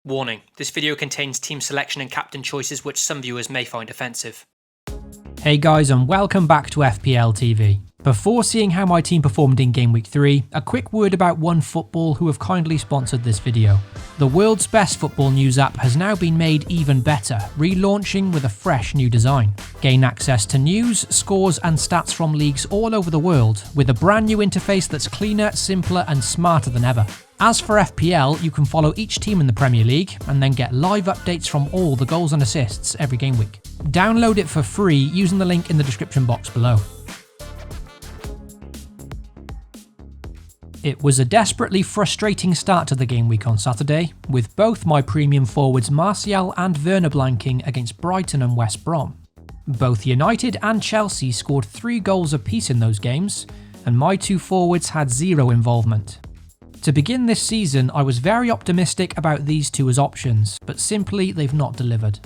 Warning, this video contains team selection and captain choices which some viewers may find offensive. Hey guys, and welcome back to FPL TV. Before seeing how my team performed in Game Week 3, a quick word about OneFootball who have kindly sponsored this video. The world's best football news app has now been made even better, relaunching with a fresh new design. Gain access to news, scores and stats from leagues all over the world, with a brand new interface that's cleaner, simpler and smarter than ever. As for FPL, you can follow each team in the Premier League and then get live updates from all the goals and assists every game week. Download it for free using the link in the description box below. It was a desperately frustrating start to the game week on Saturday, with both my premium forwards Martial and Werner blanking against Brighton and West Brom. Both United and Chelsea scored 3 goals apiece in those games, and my two forwards had zero involvement. To begin this season, I was very optimistic about these two as options, but simply they've not delivered.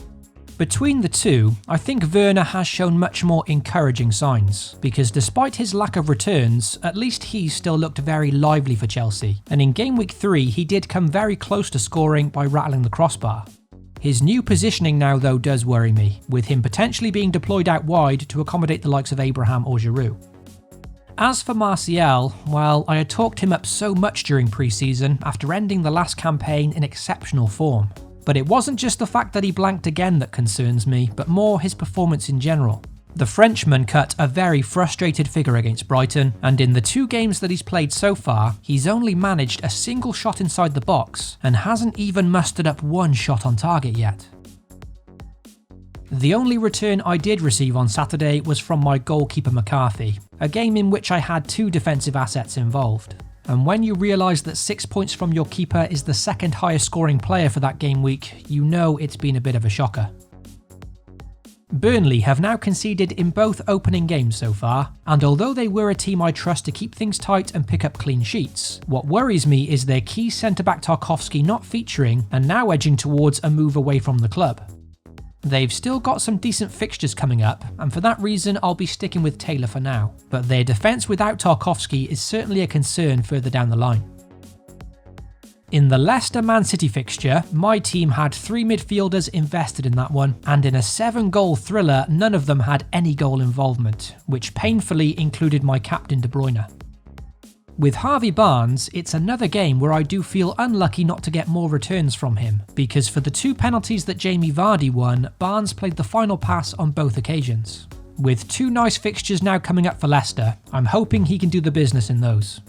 Between the two, I think Werner has shown much more encouraging signs, because despite his lack of returns, at least he still looked very lively for Chelsea, and in Game Week 3 he did come very close to scoring by rattling the crossbar. His new positioning now though does worry me, with him potentially being deployed out wide to accommodate the likes of Abraham or Giroud. As for Martial, well, I had talked him up so much during pre-season after ending the last campaign in exceptional form. But it wasn't just the fact that he blanked again that concerns me, but more his performance in general. The Frenchman cut a very frustrated figure against Brighton, and in the 2 games that he's played so far, he's only managed a single shot inside the box and hasn't even mustered up 1 shot on target yet. The only return I did receive on Saturday was from my goalkeeper McCarthy, a game in which I had 2 defensive assets involved. And when you realise that 6 points from your keeper is the second highest scoring player for that game week, you know it's been a bit of a shocker. Burnley have now conceded in both opening games so far, and although they were a team I trust to keep things tight and pick up clean sheets, what worries me is their key centre-back Tarkowski not featuring and now edging towards a move away from the club. They've still got some decent fixtures coming up, and for that reason I'll be sticking with Taylor for now, but their defence without Tarkowski is certainly a concern further down the line. In the Leicester-Man City fixture, my team had 3 midfielders invested in that one, and in a 7-goal thriller none of them had any goal involvement, which painfully included my captain De Bruyne. With Harvey Barnes, it's another game where I do feel unlucky not to get more returns from him, because for the 2 penalties that Jamie Vardy won, Barnes played the final pass on both occasions. With 2 nice fixtures now coming up for Leicester, I'm hoping he can do the business in those.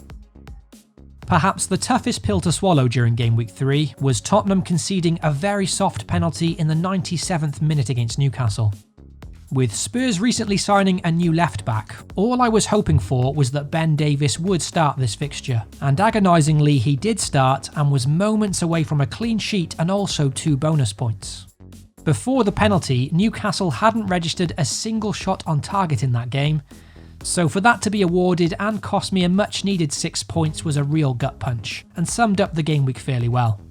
Perhaps the toughest pill to swallow during Game Week 3 was Tottenham conceding a very soft penalty in the 97th minute against Newcastle. With Spurs recently signing a new left-back, all I was hoping for was that Ben Davies would start this fixture, and agonisingly he did start and was moments away from a clean sheet and also 2 bonus points. Before the penalty, Newcastle hadn't registered a single shot on target in that game, so for that to be awarded and cost me a much needed 6 points was a real gut punch, and summed up the game week fairly well.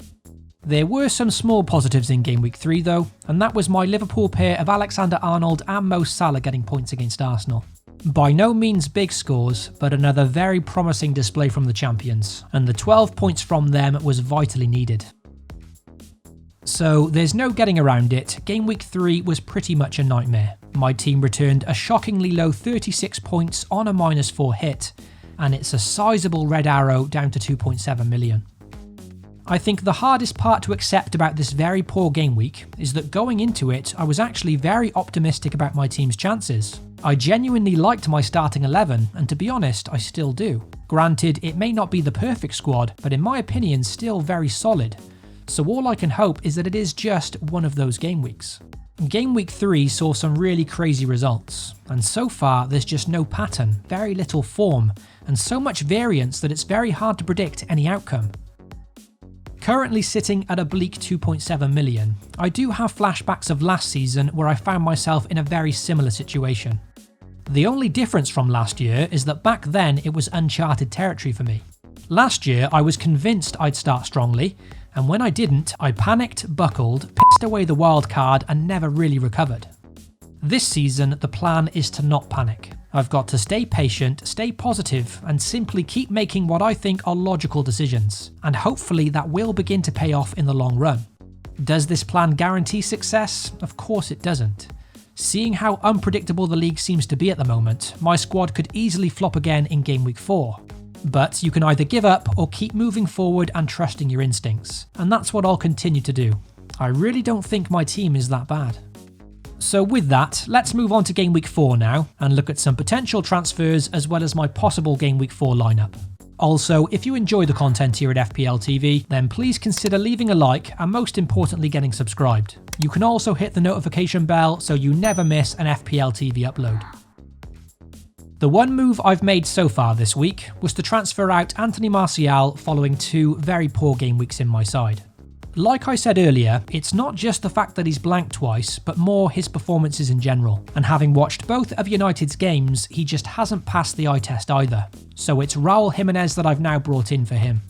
There were some small positives in Game Week 3 though, and that was my Liverpool pair of Alexander-Arnold and Mo Salah getting points against Arsenal. By no means big scores, but another very promising display from the champions, and the 12 points from them was vitally needed. So there's no getting around it, Game Week 3 was pretty much a nightmare. My team returned a shockingly low 36 points on a -4 hit, and it's a sizable red arrow down to 2.7 million. I think the hardest part to accept about this very poor game week is that going into it, I was actually very optimistic about my team's chances. I genuinely liked my starting 11, and to be honest, I still do. Granted, it may not be the perfect squad, but in my opinion, still very solid. So all I can hope is that it is just one of those game weeks. Game Week 3 saw some really crazy results, and so far there's just no pattern, very little form, and so much variance that it's very hard to predict any outcome. Currently sitting at a bleak 2.7 million, I do have flashbacks of last season where I found myself in a very similar situation. The only difference from last year is that back then it was uncharted territory for me. Last year I was convinced I'd start strongly, and when I didn't, I panicked, buckled, pissed away the wild card and never really recovered. This season the plan is to not panic. I've got to stay patient, stay positive, and simply keep making what I think are logical decisions, and hopefully that will begin to pay off in the long run. Does this plan guarantee success? Of course it doesn't. Seeing how unpredictable the league seems to be at the moment, my squad could easily flop again in Game Week 4. But you can either give up or keep moving forward and trusting your instincts, and that's what I'll continue to do. I really don't think my team is that bad. So with that, let's move on to Game Week 4 now, and look at some potential transfers as well as my possible Game Week 4 lineup. Also, if you enjoy the content here at FPL TV, then please consider leaving a like and most importantly getting subscribed. You can also hit the notification bell so you never miss an FPL TV upload. The one move I've made so far this week was to transfer out Anthony Martial following 2 very poor game weeks in my side. Like I said earlier, it's not just the fact that he's blanked twice, but more his performances in general. And having watched both of United's games, he just hasn't passed the eye test either. So it's Raul Jimenez that I've now brought in for him.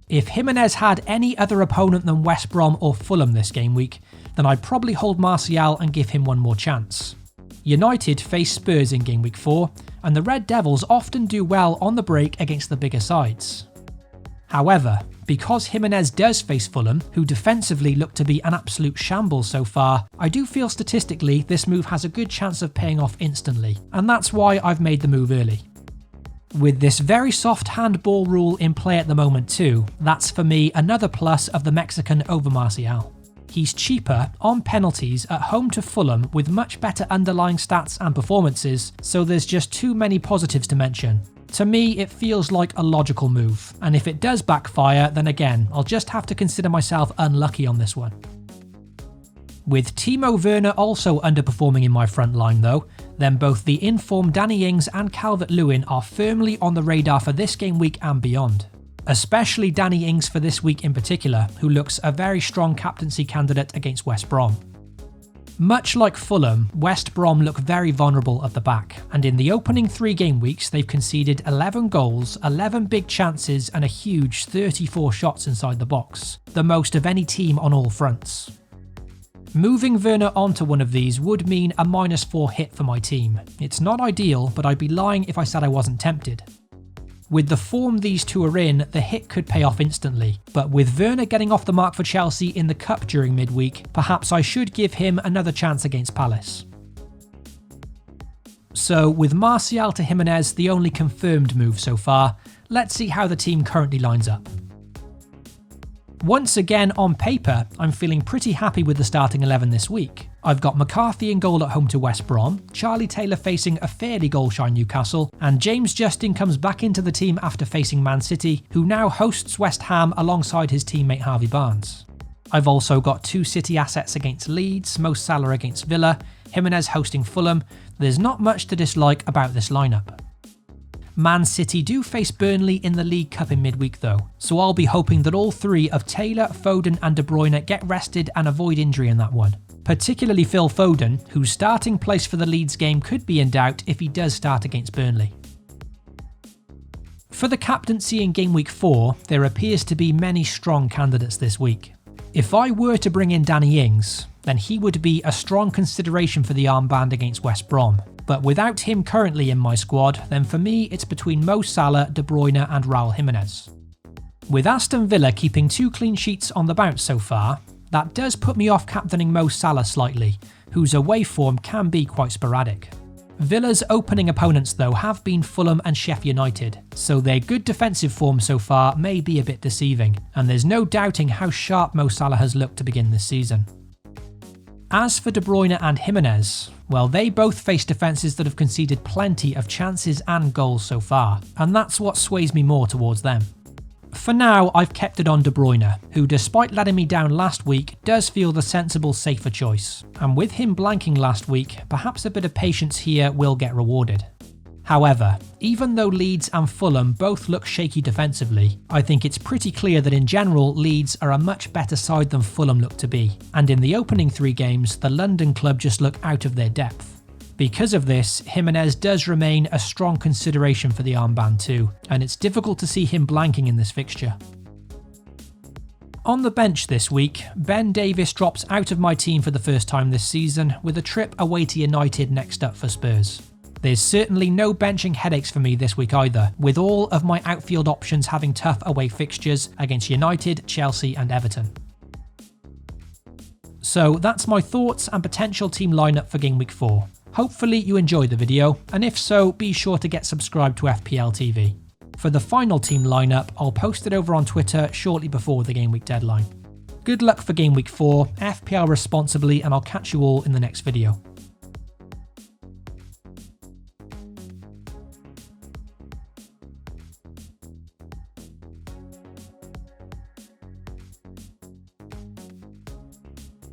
If Jimenez had any other opponent than West Brom or Fulham this game week, then I'd probably hold Martial and give him one more chance. United face Spurs in Game Week 4, and the Red Devils often do well on the break against the bigger sides. However, because Jimenez does face Fulham, who defensively look to be an absolute shambles so far, I do feel statistically this move has a good chance of paying off instantly, and that's why I've made the move early. With this very soft handball rule in play at the moment too, that's for me another plus of the Mexican over Martial. He's cheaper on penalties at home to Fulham with much better underlying stats and performances, so there's just too many positives to mention. To me, it feels like a logical move, and if it does backfire, then again, I'll just have to consider myself unlucky on this one. With Timo Werner also underperforming in my front line though, then both the informed Danny Ings and Calvert-Lewin are firmly on the radar for this game week and beyond. Especially Danny Ings for this week in particular, who looks a very strong captaincy candidate against West Brom. Much like Fulham, West Brom look very vulnerable at the back, and in the opening 3 game weeks they've conceded 11 goals, 11 big chances and a huge 34 shots inside the box, the most of any team on all fronts. Moving Werner onto one of these would mean a -4 hit for my team. It's not ideal, but I'd be lying if I said I wasn't tempted. With the form these two are in, the hit could pay off instantly, but with Werner getting off the mark for Chelsea in the Cup during midweek, perhaps I should give him another chance against Palace. So with Martial to Jimenez the only confirmed move so far, let's see how the team currently lines up. Once again on paper, I'm feeling pretty happy with the starting 11 this week. I've got McCarthy in goal at home to West Brom, Charlie Taylor facing a fairly goal-shy Newcastle, and James Justin comes back into the team after facing Man City, who now hosts West Ham alongside his teammate Harvey Barnes. I've also got 2 City assets against Leeds, Mo Salah against Villa, Jimenez hosting Fulham. There's not much to dislike about this lineup. Man City do face Burnley in the League Cup in midweek though, so I'll be hoping that all 3 of Taylor, Foden and De Bruyne get rested and avoid injury in that one. Particularly Phil Foden, whose starting place for the Leeds game could be in doubt if he does start against Burnley. For the captaincy in Game Week 4, there appears to be many strong candidates this week. If I were to bring in Danny Ings, then he would be a strong consideration for the armband against West Brom. But without him currently in my squad, then for me it's between Mo Salah, De Bruyne and Raul Jimenez. With Aston Villa keeping 2 clean sheets on the bounce so far, that does put me off captaining Mo Salah slightly, whose away form can be quite sporadic. Villa's opening opponents though have been Fulham and Sheffield United, so their good defensive form so far may be a bit deceiving, and there's no doubting how sharp Mo Salah has looked to begin this season. As for De Bruyne and Jimenez, well, they both face defences that have conceded plenty of chances and goals so far, and that's what sways me more towards them. For now, I've kept it on De Bruyne, who despite letting me down last week, does feel the sensible, safer choice, and with him blanking last week, perhaps a bit of patience here will get rewarded. However, even though Leeds and Fulham both look shaky defensively, I think it's pretty clear that in general Leeds are a much better side than Fulham look to be, and in the opening 3 games the London club just look out of their depth. Because of this, Jimenez does remain a strong consideration for the armband too, and it's difficult to see him blanking in this fixture. On the bench this week, Ben Davies drops out of my team for the first time this season with a trip away to United next up for Spurs. There's certainly no benching headaches for me this week either, with all of my outfield options having tough away fixtures against United, Chelsea and Everton. So that's my thoughts and potential team lineup for Game Week 4. Hopefully you enjoyed the video, and if so, be sure to get subscribed to FPL TV. For the final team lineup, I'll post it over on Twitter shortly before the Game Week deadline. Good luck for Game Week 4, FPL responsibly, and I'll catch you all in the next video.